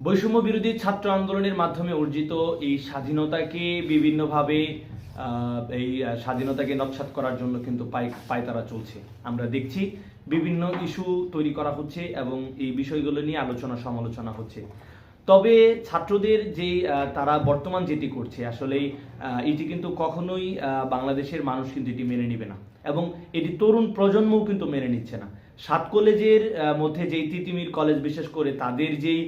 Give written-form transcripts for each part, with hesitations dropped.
বৈষম্য বিরোধী ছাত্র আন্দোলনের মাধ্যমে অর্জিত এই স্বাধীনতাকে বিভিন্নভাবে স্বাধীনতাকে নস্যাৎ করার জন্য কিন্তু পায়তারা চলছে। আমরা দেখছি বিভিন্ন ইস্যু তৈরি করা হচ্ছে এবং এই বিষয়গুলো নিয়ে আলোচনা সমালোচনা হচ্ছে। তবে ছাত্রদের যে তারা বর্তমান যেটি করছে আসলে এটি কিন্তু কখনোই বাংলাদেশের মানুষ কিন্তু এটি মেনে নিবে না এবং এটি তরুণ প্রজন্মও কিন্তু মেনে নিচ্ছে না। 7 কলেজের মধ্যে যেই তিতিমির কলেজ বিশেষ করে তাদের যেই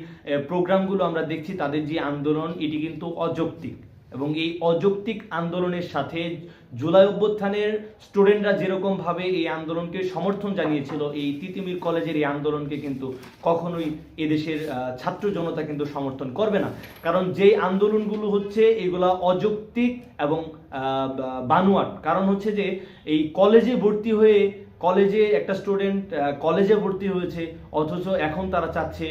প্রোগ্রামগুলো আমরা দেখছি, তাদের যে আন্দোলন এটি কিন্তু অযৌক্তিক এবং এই অযৌক্তিক আন্দোলনের সাথে জুলাই অভ্যুত্থানের স্টুডেন্টরা যেরকমভাবে এই আন্দোলনকে সমর্থন জানিয়েছিল, এই তিতিমির কলেজের এই আন্দোলনকে কিন্তু কখনোই এদেশের ছাত্র জনতা কিন্তু সমর্থন করবে না। কারণ যেই আন্দোলনগুলো হচ্ছে এগুলা অযৌক্তিক এবং বানোয়াট। কারণ হচ্ছে যে এই কলেজে ভর্তি হয়ে কলেজে একটা স্টুডেন্ট কলেজে ভর্তি হয়েছে অথচ এখন তারা চাচ্ছে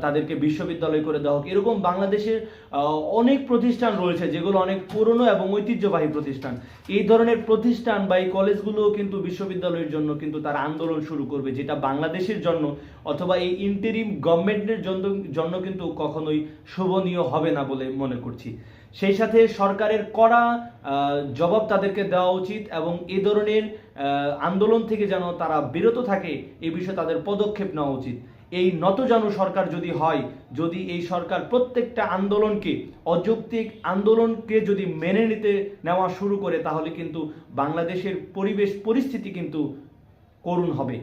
তাদেরকে বিশ্ববিদ্যালয় করে দেওয়া হোক। এরকম বাংলাদেশের অনেক প্রতিষ্ঠান রয়েছে যেগুলো অনেক পুরনো এবং ঐতিহ্যবাহী প্রতিষ্ঠান। এই ধরনের প্রতিষ্ঠান বা এই কলেজগুলোও কিন্তু বিশ্ববিদ্যালয়ের জন্য কিন্তু তারা আন্দোলন শুরু করবে, যেটা বাংলাদেশের জন্য অথবা এই ইন্টারিম গভর্নমেন্টের জন্য কিন্তু কখনোই শোভনীয় হবে না বলে মনে করছি। সেই সাথে সরকারের কড়া জবাব তাদেরকে দেওয়া উচিত এবং এ ধরনের আন্দোলন থেকে যেন তারা বিরত থাকে এ বিষয়ে তাদের পদক্ষেপ নেওয়া উচিত। এই নতজানু সরকার যদি হয়, যদি এই সরকার প্রত্যেকটা আন্দোলনকে অযৌক্তিক আন্দোলনকে যদি মেনে নিতে নেওয়া শুরু করে, তাহলে কিন্তু বাংলাদেশের পরিবেশ পরিস্থিতি কিন্তু করুণ হবে।